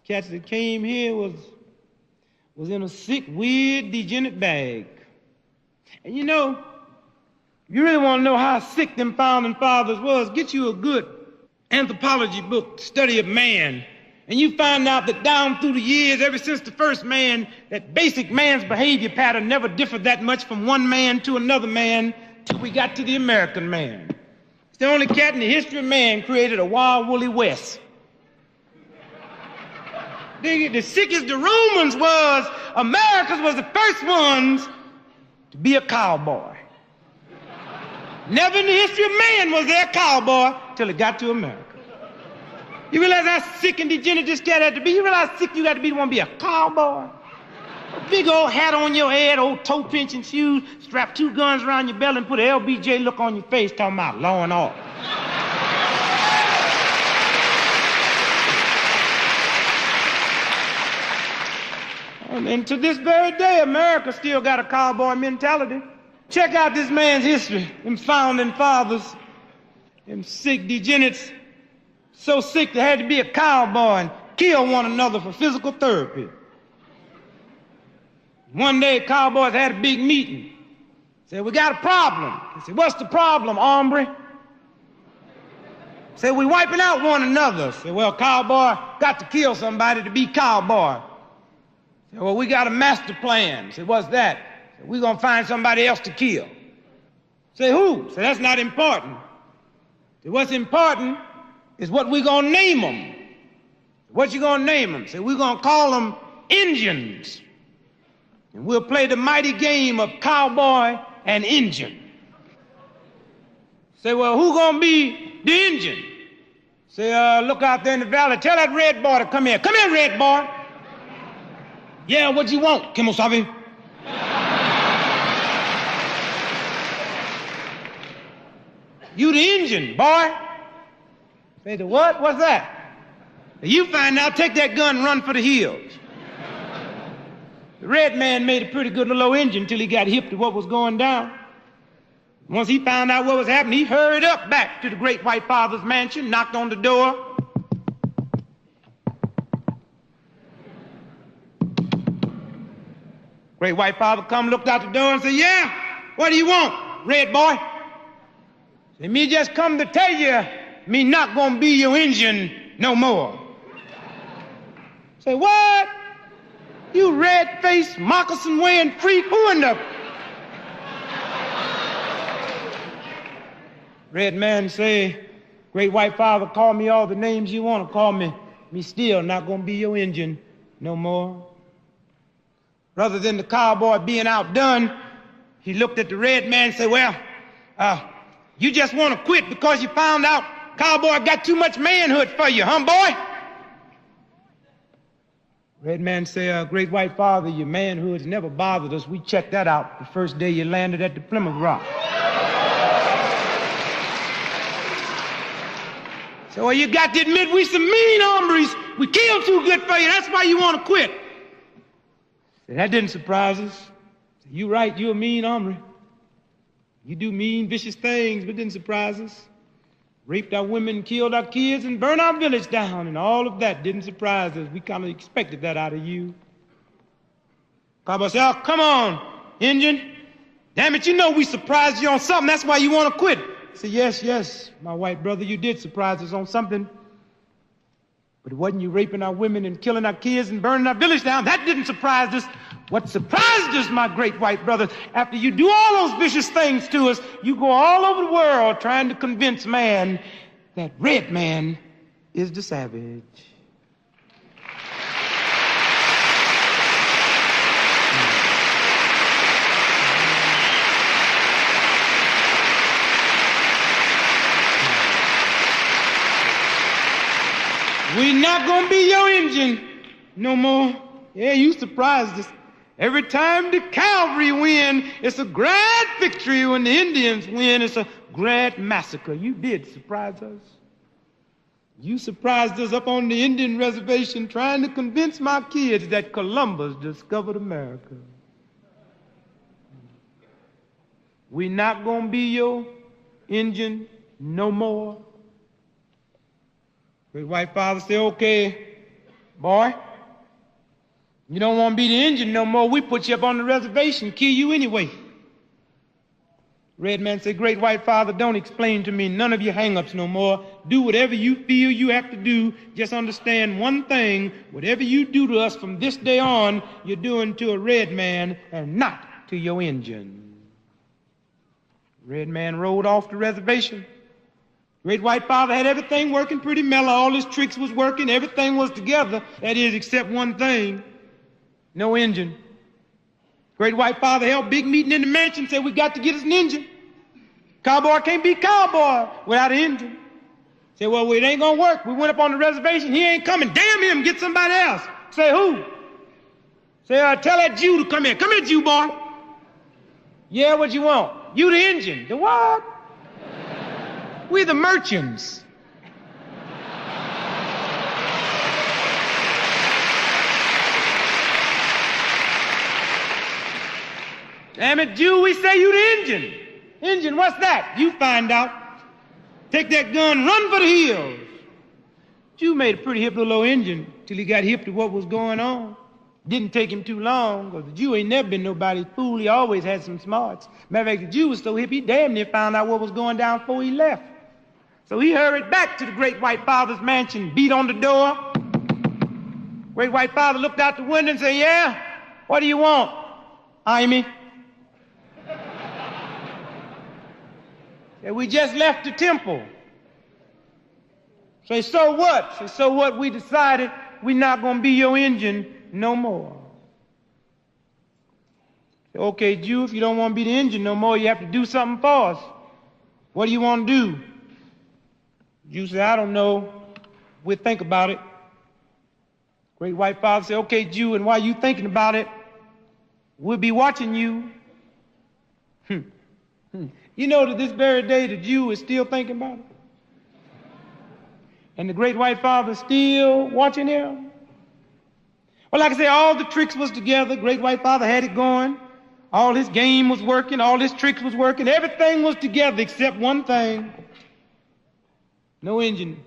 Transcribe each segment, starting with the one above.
Cats that came here was in a sick, weird, degenerate bag. And you know, you really want to know how sick them founding fathers was, get you a good anthropology book, study of man, and you find out that down through the years, ever since the first man, that basic man's behavior pattern never differed that much from one man to another man till we got to the American man. It's the only cat in the history of man created a wild, woolly West. The sickest the Romans was, Americans was the first ones to be a cowboy. Never in the history of man was there a cowboy till it got to America. You realize how sick and degenerate this cat had to be? You realize how sick you got to be to want to be a cowboy? A big old hat on your head, old toe-pinching shoes, strap 2 guns around your belly and put an LBJ look on your face talking about law and order. And to this very day, America still got a cowboy mentality. Check out this man's history, them founding fathers, them sick degenerates, so sick they had to be a cowboy and kill one another for physical therapy. One day, cowboys had a big meeting. Said, we got a problem. They said, what's the problem, hombre? Said, we wiping out one another. Said, well, cowboy got to kill somebody to be cowboy. Said, well, we got a master plan. Said, what's that? Said, we're going to find somebody else to kill. Say, who? Said, that's not important. Said, what's important is what we're going to name them. What you going to name them? Said, we're going to call them Indians. And we'll play the mighty game of cowboy and Indian. Say, well, who gonna be the Indian? Say, look out there in the valley. Tell that red boy to come here. Come here, red boy. Yeah, what you want, Kimosabe? You the Indian, boy. Say, the what? What's that? You find out, take that gun and run for the hills. The red man made a pretty good little engine until he got hip to what was going down. Once he found out what was happening, he hurried up back to the great white father's mansion, knocked on the door. Great white father come, looked out the door and said, yeah, what do you want, red boy? Said, me just come to tell you, me not gonna be your Indian no more. Say, what? You red-faced, moccasin-wearing freak, who in the... Red man say, great white father, call me all the names you want to call me. Me still not gonna be your Indian no more. Rather than the cowboy being outdone, he looked at the red man and said, well, you just want to quit because you found out cowboy got too much manhood for you, huh, boy? Red man say, great white father, your manhood's never bothered us. We checked that out the first day you landed at the Plymouth Rock. So, well, you got to admit we some mean hombres. We killed too good for you. That's why you want to quit. Said, that didn't surprise us. Said, you right, you a mean hombre. You do mean, vicious things, but it didn't surprise us. Raped our women, killed our kids, and burned our village down, and all of that didn't surprise us. We kind of expected that out of you. Cowboy said, oh, come on, Indian. Damn it, you know we surprised you on something. That's why you want to quit. I said, yes, my white brother, you did surprise us on something. But it wasn't you raping our women and killing our kids and burning our village down. That didn't surprise us. What surprised us, my great white brother, after you do all those vicious things to us, you go all over the world trying to convince man that red man is the savage. We not gonna be your Indian no more. Yeah, you surprised us. Every time the cavalry win, it's a grand victory. When the Indians win, it's a grand massacre. You did surprise us. You surprised us up on the Indian reservation trying to convince my kids that Columbus discovered America. We not gonna be your Indian no more. Great white father said, okay, Boy, you don't want to be the Indian no more. We put you up on the reservation, kill you anyway. Red man said, Great White Father, don't explain to me none of your hang-ups no more. Do whatever you feel you have to do. Just understand one thing. Whatever you do to us from this day on, you're doing to a red man and not to your Indian. Red man rode off the reservation. Great White Father had everything working pretty mellow. All his tricks was working. Everything was together. That is, except one thing. No Indian. Great White Father held a big meeting in the mansion, said, we got to get us an Indian. Cowboy can't be cowboy without an Indian. Said, well, it ain't gonna work. We went up on the reservation. He ain't coming. Damn him, get somebody else. Say, who? Say, tell that Jew to come here. Come here, Jew boy. Yeah, what you want? You the Indian. The what? We the merchants. Damn it, Jew, we say you the Indian. Indian, what's that? You find out. Take that gun, run for the hills. Jew made a pretty hip little old Indian till he got hip to what was going on. Didn't take him too long, because the Jew ain't never been nobody's fool. He always had some smarts. Matter of fact, the Jew was so hip, he damn near found out what was going down before he left. So he hurried back to the Great White Father's mansion, beat on the door. Great White Father looked out the window and said, yeah, what do you want, Amy? Said, we just left the temple. Say, so what? Say, so what? We decided we're not going to be your Indian no more. Say, okay, Jew, if you don't want to be the Indian no more, you have to do something for us. What do you want to do? Jew said, I don't know. We'll think about it. Great White Father said, okay, Jew, and while you thinking about it, we'll be watching you. You know, to this very day, the Jew is still thinking about it. And the Great White Father is still watching him. Well, like I say, all the tricks was together. Great White Father had it going. All his game was working. All his tricks was working. Everything was together except one thing. No engine.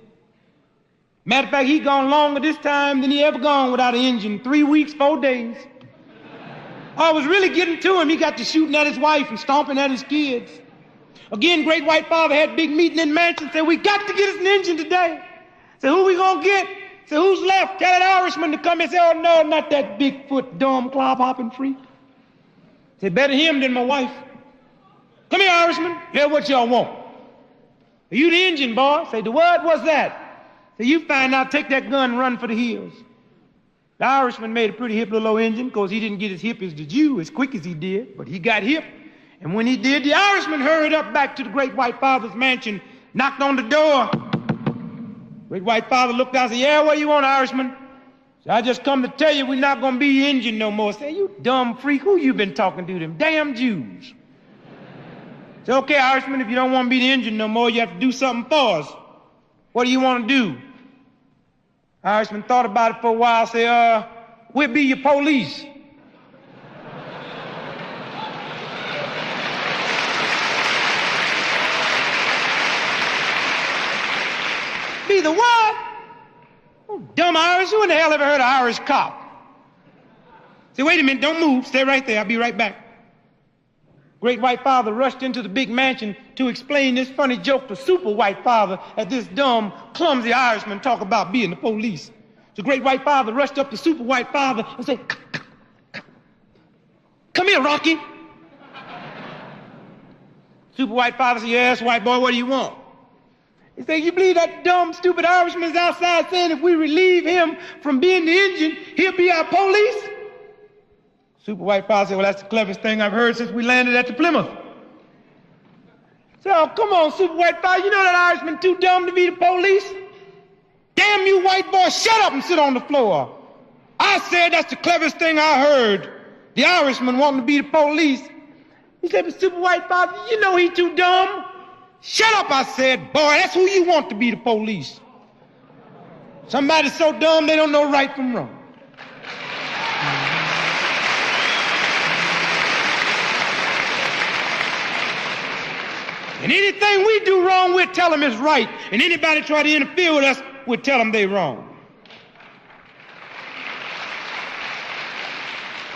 Matter of fact, he gone longer this time than he ever gone without an engine. 3 weeks, 4 days. I was really getting to him. He got to shooting at his wife and stomping at his kids. Again, Great White Father had a big meeting in the mansion. Said, we got to get us an engine today. Said, who we gonna get? Said, who's left? Tell that Irishman to come and say, oh no, not that Bigfoot, dumb, clod-hopping freak. Said, better him than my wife. Come here, Irishman. Hear what y'all want. Are you the engine, boy? Say, the what? What's that? Say, you find out, take that gun and run for the hills. The Irishman made a pretty hip little old engine, because he didn't get as hip as the Jew as quick as he did, but he got hip. And when he did, the Irishman hurried up back to the Great White Father's mansion, knocked on the door. Great White Father looked out and said, yeah, what do you want, Irishman? Said, I just come to tell you we're not going to be Indian no more. Say, you dumb freak, who you been talking to, them damn Jews? Said, okay, Irishman, if you don't want to be the Indian no more, you have to do something for us. What do you want to do? Irishman thought about it for a while, said, we'll be your police. Be the what? Oh, dumb Irish. Who in the hell ever heard of Irish cop? Say, wait a minute, don't move. Stay right there. I'll be right back. Great White Father rushed into the big mansion to explain this funny joke to Super White Father as this dumb, clumsy Irishman talk about being the police. So Great White Father rushed up to Super White Father and said, come here, Rocky. Super White Father said, yes, white boy, what do you want? He said, you believe that dumb, stupid Irishman's outside saying if we relieve him from being the engine, he'll be our police? Super White Father said, well, that's the cleverest thing I've heard since we landed at the Plymouth. So, oh, come on, Super White Father, you know that Irishman too dumb to be the police? Damn you, white boy, shut up and sit on the floor. I said that's the cleverest thing I heard. The Irishman wanting to be the police. He said, but Super White Father, you know he too dumb. Shut up, I said, boy, that's who you want to be the police. Somebody so dumb they don't know right from wrong. And anything we do wrong, we'll tell them it's right. And anybody try to interfere with us, we'll tell them they're wrong.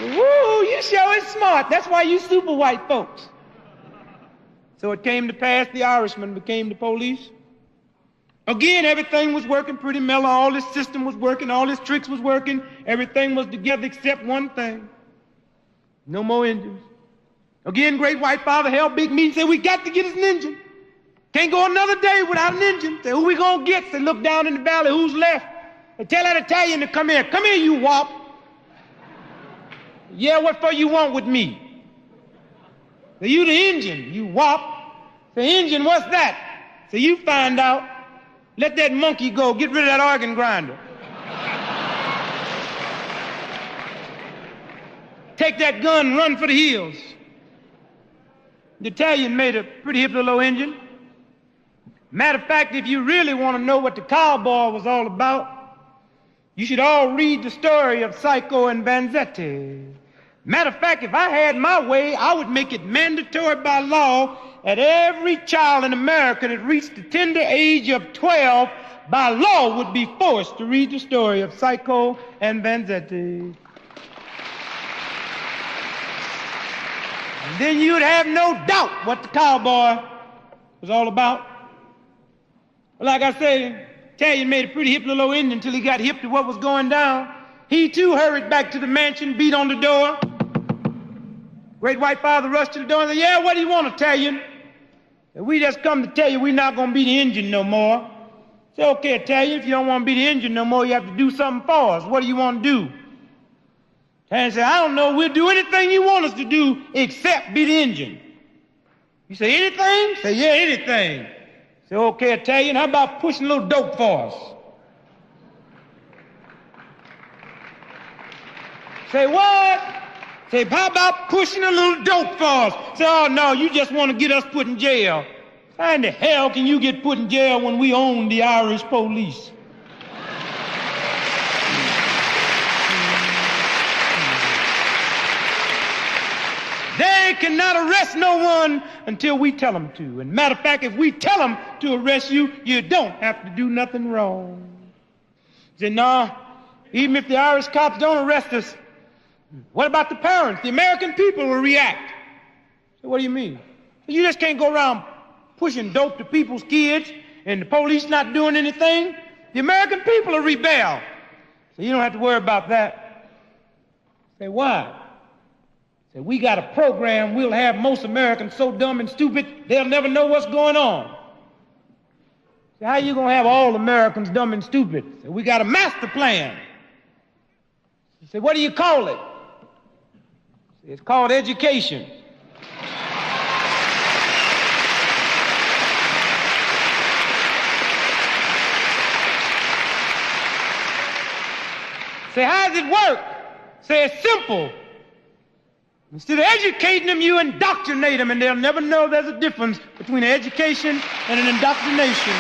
Woo, you sure is smart. That's why you super white folks. So it came to pass the Irishman became the police. Again, everything was working pretty mellow. All this system was working. All his tricks was working. Everything was together except one thing. No more Indians. Again, Great White Father held big meeting, said, we got to get us an engine. Can't go another day without an engine. Say, who we gonna get? Say, look down in the valley, who's left? Say, tell that Italian to come here. Come here, you wop. Yeah, what for you want with me? Say, you the engine, you wop. Say, engine, what's that? Say, you find out. Let that monkey go. Get rid of that organ grinder. Take that gun, run for the hills. The Italian made a pretty hip little engine. Matter of fact, if you really want to know what the cowboy was all about, you should all read the story of Psycho and Vanzetti. Matter of fact, if I had my way, I would make it mandatory by law that every child in America that reached the tender age of 12 by law would be forced to read the story of Psycho and Vanzetti. And then you'd have no doubt what the cowboy was all about. Well, like I say, Italian made a pretty hip little engine until he got hip to what was going down. He too hurried back to the mansion, beat on the door. Great White Father rushed to the door and said, yeah, what do you want, Italian? Said, we just come to tell you we're not going to be the engine no more. Say, okay, Italian, if you don't want to be the engine no more, you have to do something for us. What do you want to do? Italian said, I don't know, we'll do anything you want us to do except be the engine. You say, anything? Say, yeah, anything. Say, okay, Italian, how about pushing a little dope for us? Say, what? Say, how about pushing a little dope for us? Say, oh, no, you just want to get us put in jail. How in the hell can you get put in jail when we own the Irish police? They cannot arrest no one until we tell them to. And matter of fact, if we tell them to arrest you, you don't have to do nothing wrong. Say, no, even if the Irish cops don't arrest us, what about the parents? The American people will react. So what do you mean? You just can't go around pushing dope to people's kids and the police not doing anything. The American people will rebel. So you don't have to worry about that. Say, why? Say, we got a program, we'll have most Americans so dumb and stupid, they'll never know what's going on. Say, how you gonna have all Americans dumb and stupid? Say, we got a master plan. Say, what do you call it? Say, it's called education. Say, how does it work? Say, it's simple. Instead of educating them, you indoctrinate them, and they'll never know there's a difference between an education and an indoctrination.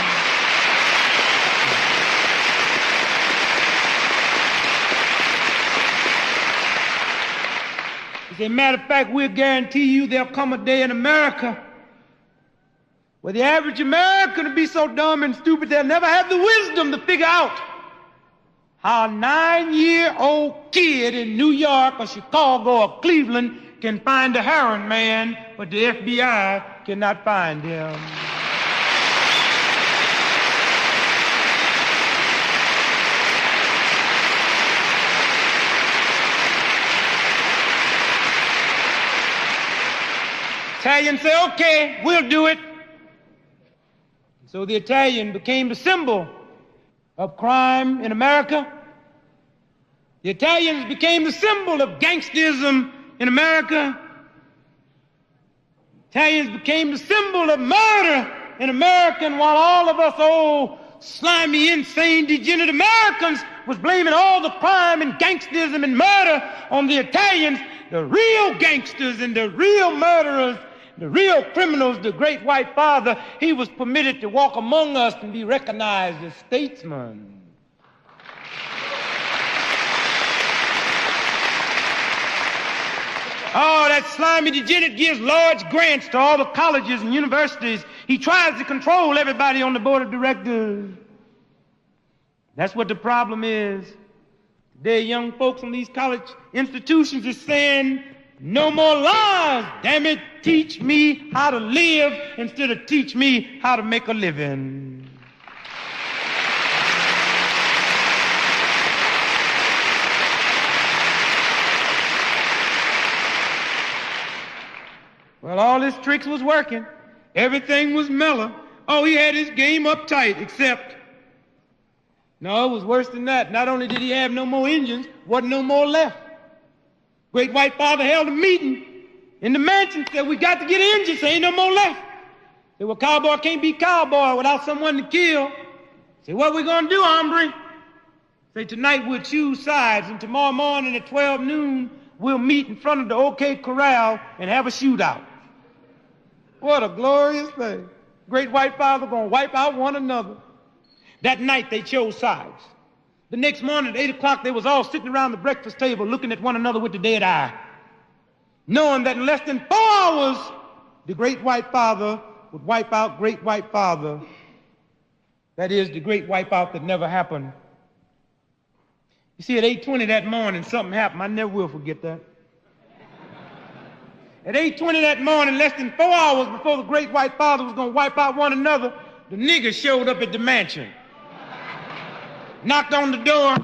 As a matter of fact, we'll guarantee you there'll come a day in America where the average American will be so dumb and stupid they'll never have the wisdom to figure out how a 9-year-old kid in New York or Chicago or Cleveland can find a heroin man, but the FBI cannot find him. Italians say, okay, we'll do it. So the Italian became the symbol of crime in America. The Italians became the symbol of gangsterism in America. Italians became the symbol of murder in America, and while all of us old, slimy, insane, degenerate Americans was blaming all the crime and gangsterism and murder on the Italians, the real gangsters and the real murderers, the real criminals, the Great White Father, he was permitted to walk among us and be recognized as statesman. Oh, that slimy degenerate gives large grants to all the colleges and universities. He tries to control everybody on the board of directors. That's what the problem is. Today, young folks in these college institutions are saying, no more lies, damn it, teach me how to live instead of teach me how to make a living. Well, all his tricks was working. Everything was mellow. Oh, he had his game uptight, except, no, it was worse than that. Not only did he have no more engines, wasn't no more left. Great White Father held a meeting in the mansion, said, we got to get engines, there ain't no more left. Said, well, cowboy can't be cowboy without someone to kill. Said, what we gonna do, hombre? Say, tonight we'll choose sides, and tomorrow morning at 12 noon, we'll meet in front of the OK Corral and have a shootout. What a glorious thing. Great White Father gonna wipe out one another. That night they chose sides. The next morning at 8 o'clock, they was all sitting around the breakfast table looking at one another with the dead eye, knowing that in less than 4 hours, the Great White Father would wipe out Great White Father. That is, the great wipeout that never happened. You see, at 8:20 that morning, something happened. I never will forget that. At 8:20 that morning, less than 4 hours before the Great White Father was going to wipe out one another, the nigger showed up at the mansion. Knocked on the door.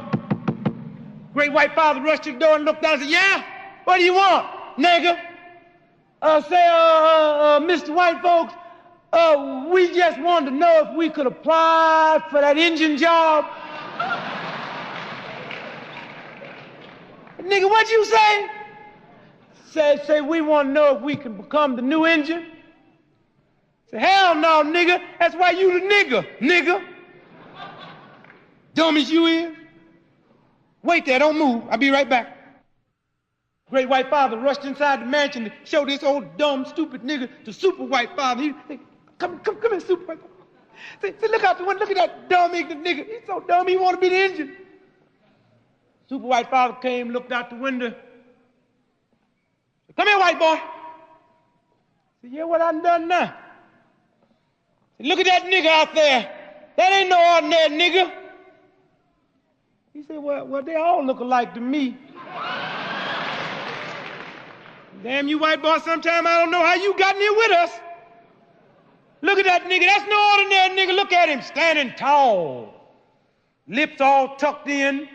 Great White Father rushed to the door and looked down and said, yeah, what do you want, nigger? Mr. White folks, we just wanted to know if we could apply for that engine job. Nigga, what you say? Say we want to know if we can become the new engine. Say, hell no, nigga. That's why you the nigga. Dumb as you is. Wait there, don't move. I'll be right back. Great White Father rushed inside the mansion to show this old dumb, stupid nigga to Super White Father. He said, come here, Super White Father. Say, look out the window, look at that dumb, ignorant nigga. He's so dumb, he want to be the engine. Super White Father came, looked out the window. Said, come here, white boy. I said, yeah, what I done now? Said, look at that nigga out there. That ain't no ordinary nigga. He said, well, they all look alike to me. Damn you white boy, sometime I don't know how you got in here with us. Look at that nigga. That's no ordinary nigga. Look at him standing tall. Lips all tucked in.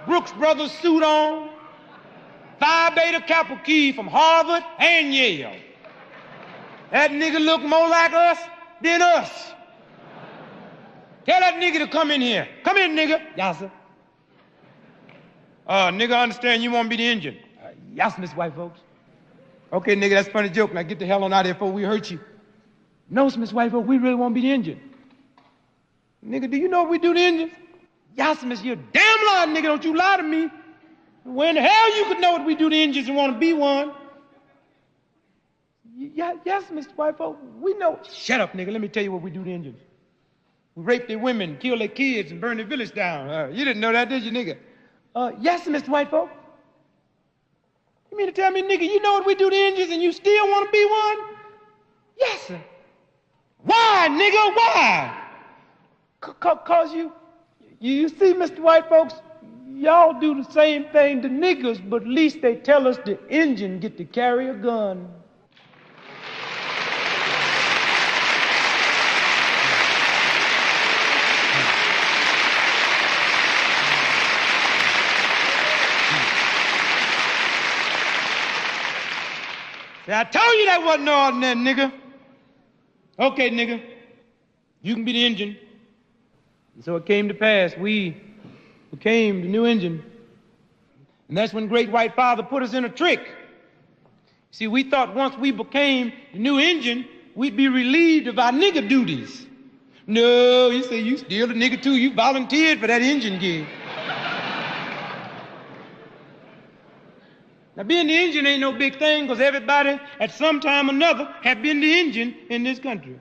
Brooks Brothers suit on. Phi Beta Kappa key from Harvard and Yale. That nigga look more like us than us. Tell that nigga to come in here. Come in, nigga. Yes, sir. Nigga, I understand you want to be the engine. Yes, Miss White folks. Okay, nigga, that's a funny joke. Now get the hell on out of here before we hurt you. No, Miss White folks, we really want to be the engine. Nigga, do you know if we do the engine? Yes, Miss, you're damn lying, nigga. Don't you lie to me. Where in the hell you could know if we do the engines and want to be one? Yes, Mr. White folks, we know. Shut up, nigga. Let me tell you what we do the engines. We rape their women, kill their kids, and burn their village down. You didn't know that, did you, nigga? Yes, Mr. White folk. You mean to tell me, nigga, you know what we do to engines and you still want to be one? Yes, sir. Why, nigga, why? Cause you see, Mr. White folks, y'all do the same thing to niggas, but at least they tell us the engine get to carry a gun. I told you that wasn't no ordinary nigga. Okay, nigga, you can be the engine. And so it came to pass. We became the new engine. And that's when Great White Father put us in a trick. See, we thought once we became the new engine, we'd be relieved of our nigger duties. No, he said, you still the nigga too. You volunteered for that engine gig. Now, being the engine ain't no big thing because everybody at some time or another have been the engine in this country.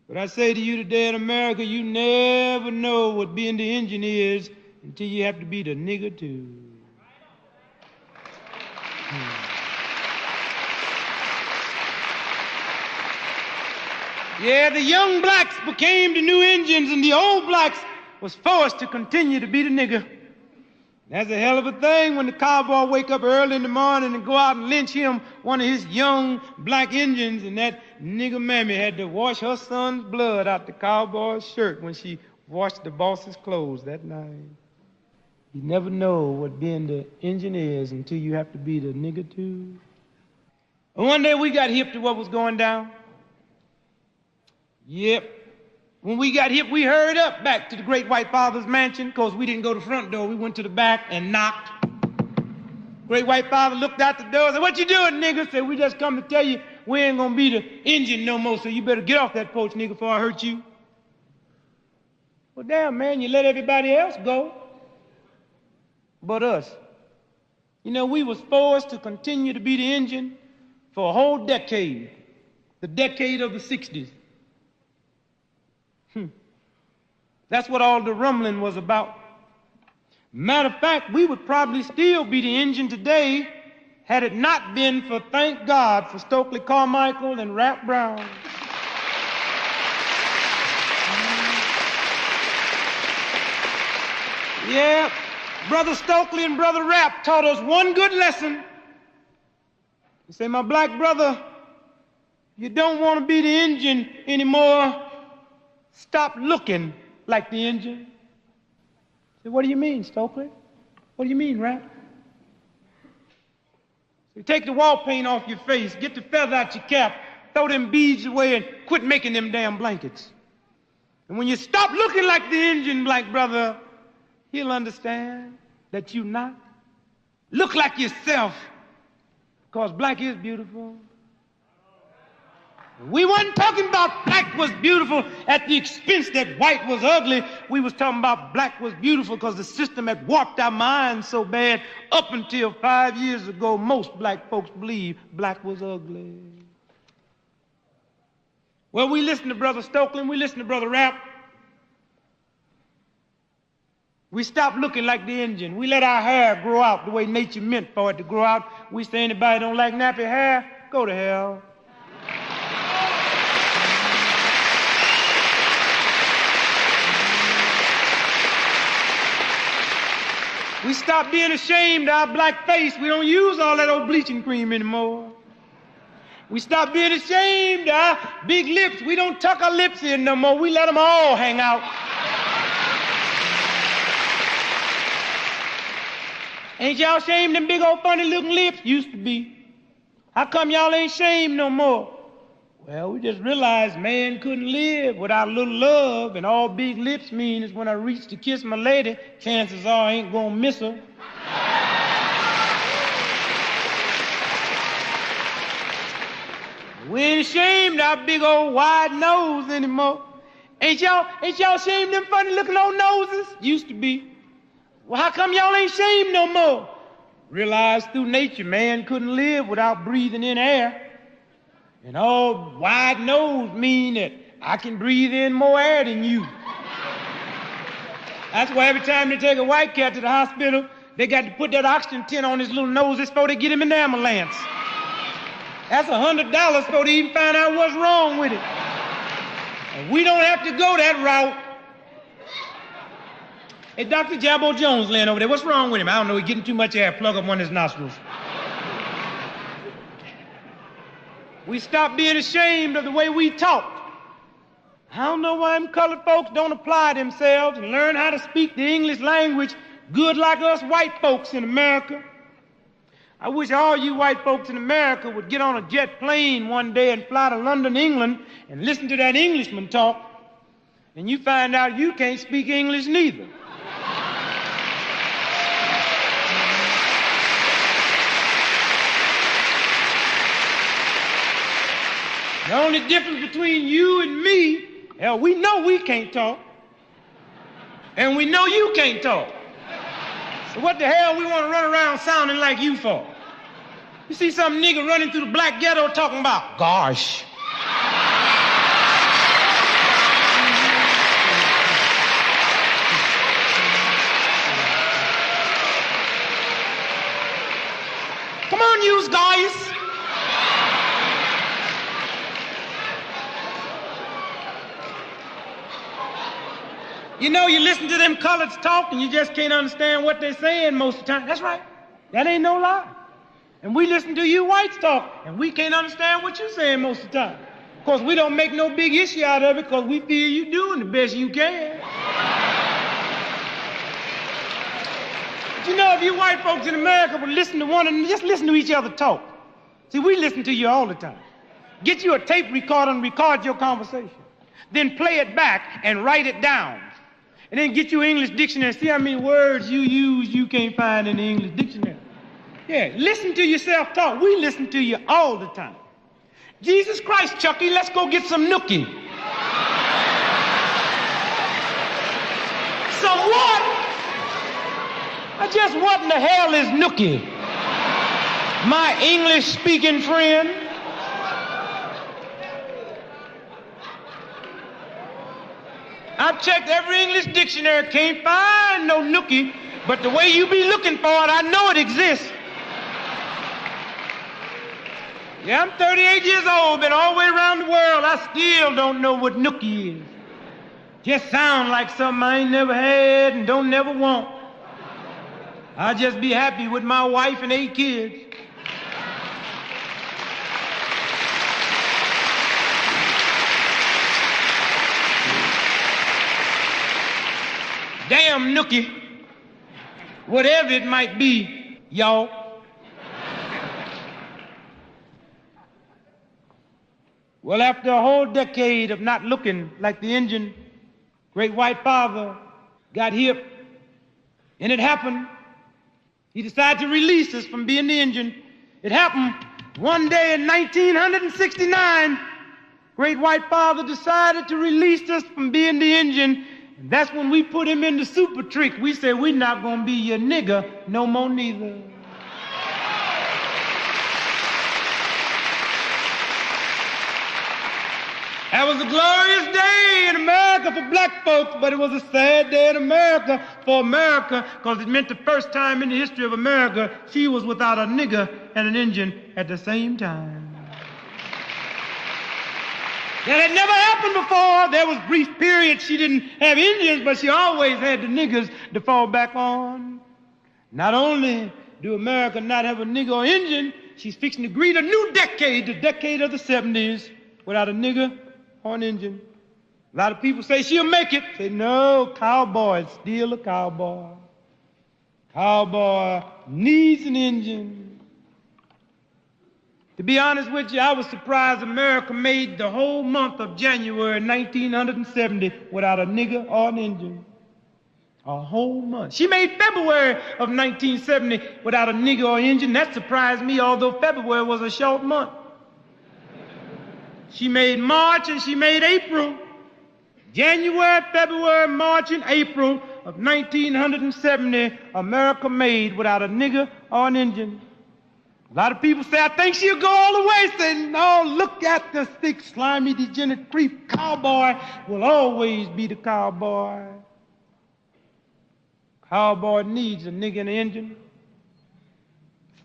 But I say to you today in America, you never know what being the engine is until you have to be the nigger too. Yeah, the young blacks became the new Indians, and the old blacks was forced to continue to be the nigger. That's a hell of a thing when the cowboy wake up early in the morning and go out and lynch him, one of his young black Indians, and that nigger mammy had to wash her son's blood out the cowboy's shirt when she washed the boss's clothes that night. You never know what being the Indian is until you have to be the nigger too. And one day we got hip to what was going down. Yep. When we got hip, we hurried up back to the great white father's mansion, because we didn't go to the front door. We went to the back and knocked. Great white father looked out the door and said, "What you doing, nigga?" Said, "We just come to tell you we ain't gonna be the Indian no more, so you better get off that porch, nigga, before I hurt you." Well, damn, man, you let everybody else go but us. You know, we was forced to continue to be the Indian for a whole decade, the decade of the 60s. That's what all the rumbling was about. Matter of fact, we would probably still be the Indian today had it not been for, thank God, for Stokely Carmichael and Rap Brown. Yeah, Brother Stokely and Brother Rap taught us one good lesson. They say, "My black brother, you don't want to be the Indian anymore. Stop looking like the Indian." I said, "What do you mean, Stokely? What do you mean, Rap?" So take the wall paint off your face, get the feather out your cap, throw them beads away, and quit making them damn blankets. And when you stop looking like the Indian, black brother, he'll understand that you not. Look like yourself, because black is beautiful. We wasn't talking about black was beautiful at the expense that white was ugly. We was talking about black was beautiful because the system had warped our minds so bad. Up until 5 years ago, most black folks believed black was ugly. Well, we listened to Brother Stokely and we listened to Brother Rap. We stopped looking like the Indian. We let our hair grow out the way nature meant for it to grow out. We say anybody don't like nappy hair, go to hell. We stopped being ashamed of our black face. We don't use all that old bleaching cream anymore. We stopped being ashamed of our big lips. We don't tuck our lips in no more. We let them all hang out. Ain't y'all ashamed of them big old funny looking lips? Used to be. How come y'all ain't ashamed no more? Well, we just realized man couldn't live without a little love, and all big lips mean is when I reach to kiss my lady, chances are I ain't gonna miss her. We ain't ashamed of our big old wide nose anymore. Ain't y'all ashamed of them funny looking old noses? Used to be. Well, how come y'all ain't ashamed no more? Realized through nature man couldn't live without breathing in air. And all wide nose mean that I can breathe in more air than you. That's why every time they take a white cat to the hospital, they got to put that oxygen tent on his little nose before they get him in the ambulance. That's $100 before they even find out what's wrong with it. And we don't have to go that route. Hey, Dr. Jabbo Jones laying over there. What's wrong with him? I don't know. He's getting too much air. Plug up one of his nostrils. We stopped being ashamed of the way we talked. I don't know why them colored folks don't apply themselves and learn how to speak the English language good like us white folks in America. I wish all you white folks in America would get on a jet plane one day and fly to London, England, and listen to that Englishman talk, and you find out you can't speak English neither. The only difference between you and me, hell, we know we can't talk, and we know you can't talk. So what the hell we want to run around sounding like you for? You see some nigga running through the black ghetto talking about, gosh. Come on, you guys. You know, you listen to them coloreds talk and you just can't understand what they're saying most of the time. That's right. That ain't no lie. And we listen to you whites talk and we can't understand what you're saying most of the time. Of course, we don't make no big issue out of it because we feel you doing the best you can. But you know, if you white folks in America would listen to one and just listen to each other talk. See, we listen to you all the time. Get you a tape recorder and record your conversation. Then play it back and write it down. And then get you an English dictionary. See how many words you use you can't find in the English dictionary. Yeah, listen to yourself talk. We listen to you all the time. Jesus Christ, Chucky, let's go get some nookie. Some what? Just what in the hell is nookie? My English-speaking friend? I've checked every English dictionary, can't find no nookie, but the way you be looking for it, I know it exists. Yeah, I'm 38 years old, been all the way around the world. I still don't know what nookie is. Just sound like something I ain't never had and don't never want. I'll just be happy with my wife and 8 kids. Damn nookie, whatever it might be, y'all. Well, after a whole decade of not looking like the Indian, great white father got hip, and it happened. He decided to release us from being the Indian. It happened one day in 1969. Great white father decided to release us from being the Indian. And that's when we put him in the super trick. We said, we're not going to be your nigger no more neither. That was a glorious day in America for black folks, but it was a sad day in America for America because it meant the first time in the history of America she was without a nigger and an Indian at the same time. That had never happened before. There was brief periods she didn't have Indians, but she always had the niggers to fall back on. Not only do America not have a nigger or Indian, she's fixing to greet a new decade, the decade of the 70s, without a nigger or an Indian. A lot of people say she'll make it. Say, no, cowboy is still a cowboy. Cowboy needs an Indian. To be honest with you, I was surprised America made the whole month of January 1970 without a nigger or an Indian. A whole month. She made February of 1970 without a nigger or Indian. That surprised me, although February was a short month. She made March and she made April. January, February, March, and April of 1970, America made without a nigger or an Indian. A lot of people say, I think she'll go all the way. Say, no, look at the thick, slimy, degenerate creep. Cowboy will always be the cowboy. Cowboy needs a nigger and an Indian.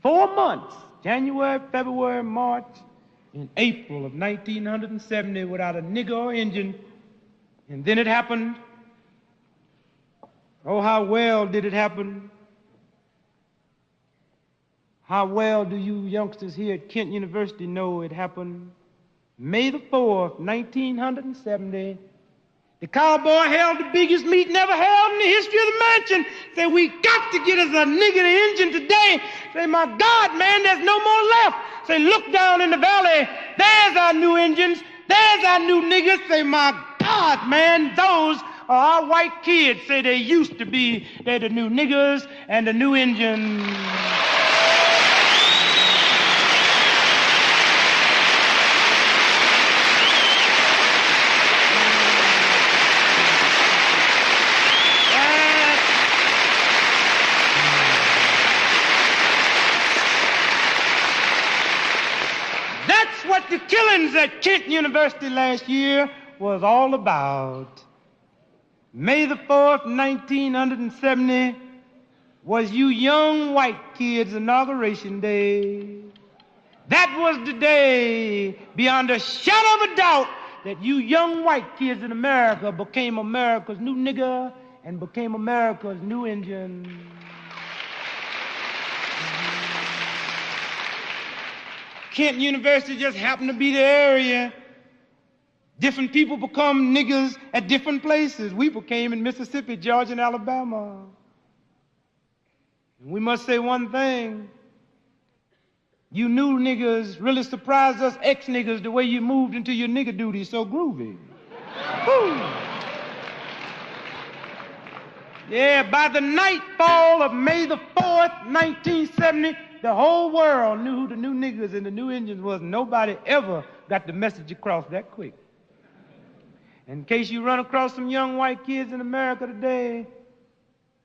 4 months, January, February, March, and April of 1970 without a nigger or Indian. And then it happened. Oh, how well did it happen? How well do you youngsters here at Kent University know it happened? May the 4th, 1970, the cowboy held the biggest meeting ever held in the history of the mansion. Said, we got to get us a nigger and Indian today. Say, my God, man, there's no more left. Say, look down in the valley. There's our new Indians. There's our new niggers. Say, my God, man, those are our white kids. Say, they used to be. They're the new niggers and the new Indians. What the killings at Kent University last year was all about. May the 4th, 1970 was you young white kids' inauguration day. That was the day, beyond a shadow of a doubt, that you young white kids in America became America's new nigger and became America's new Indian. Kent University just happened to be the area. Different people become niggers at different places. We became in Mississippi, Georgia, and Alabama. And we must say one thing. You new niggers really surprised us ex-niggers the way you moved into your nigger duty so groovy. Woo. Yeah, by the nightfall of May the 4th, 1970, the whole world knew who the new niggers and the new Indians was. Nobody ever got the message across that quick. In case you run across some young white kids in America today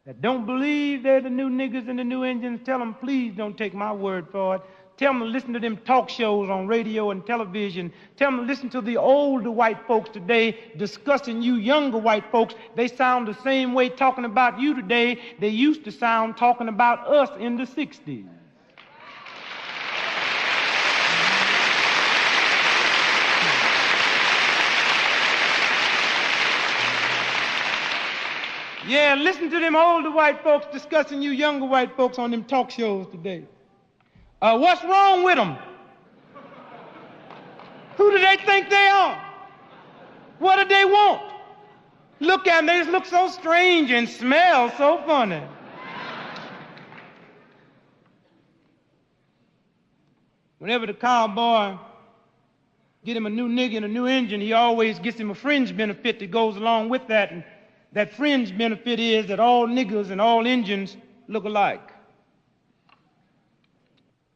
that don't believe they're the new niggers and the new Indians, tell them, please don't take my word for it. Tell them to listen to them talk shows on radio and television. Tell them to listen to the older white folks today discussing you younger white folks. They sound the same way talking about you today they used to sound talking about us in the 60s. Yeah, listen to them older white folks discussing you younger white folks on them talk shows today. What's wrong with them? Who do they think they are? What do they want? Look at them, they just look so strange and smell so funny. Whenever the cowboy get him a new nigger and a new engine, he always gets him a fringe benefit that goes along with that. And that fringe benefit is that all niggers and all Indians look alike.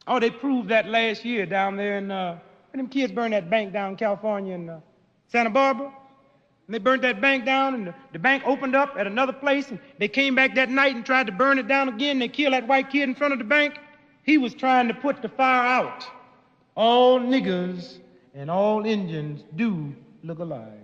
Oh, they proved that last year down there in, when them kids burned that bank down in California in Santa Barbara. And they burnt that bank down, and the bank opened up at another place, and they came back that night and tried to burn it down again. They killed that white kid in front of the bank. He was trying to put the fire out. All niggers and all Indians do look alike.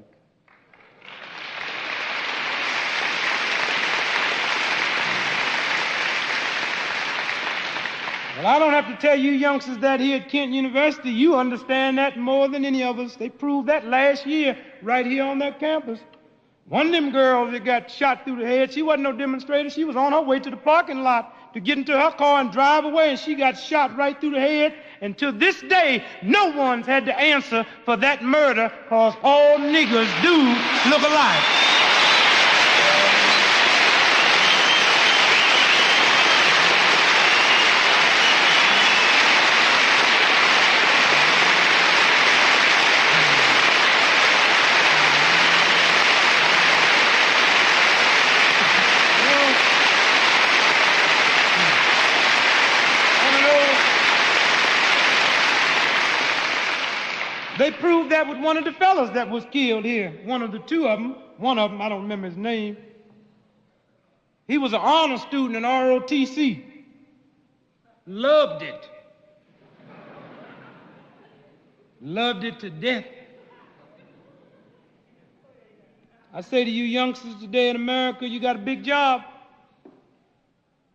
Well, I don't have to tell you youngsters that here at Kent University, you understand that more than any of us. They proved that last year right here on that campus. One of them girls that got shot through the head, she wasn't no demonstrator. She was on her way to the parking lot to get into her car and drive away, and she got shot right through the head. And to this day, no one's had to answer for that murder because all niggers do look alike. They proved that with one of the fellas that was killed here. One of the two of them, I don't remember his name. He was an honor student in ROTC. Loved it. Loved it to death. I say to you youngsters today in America, you got a big job.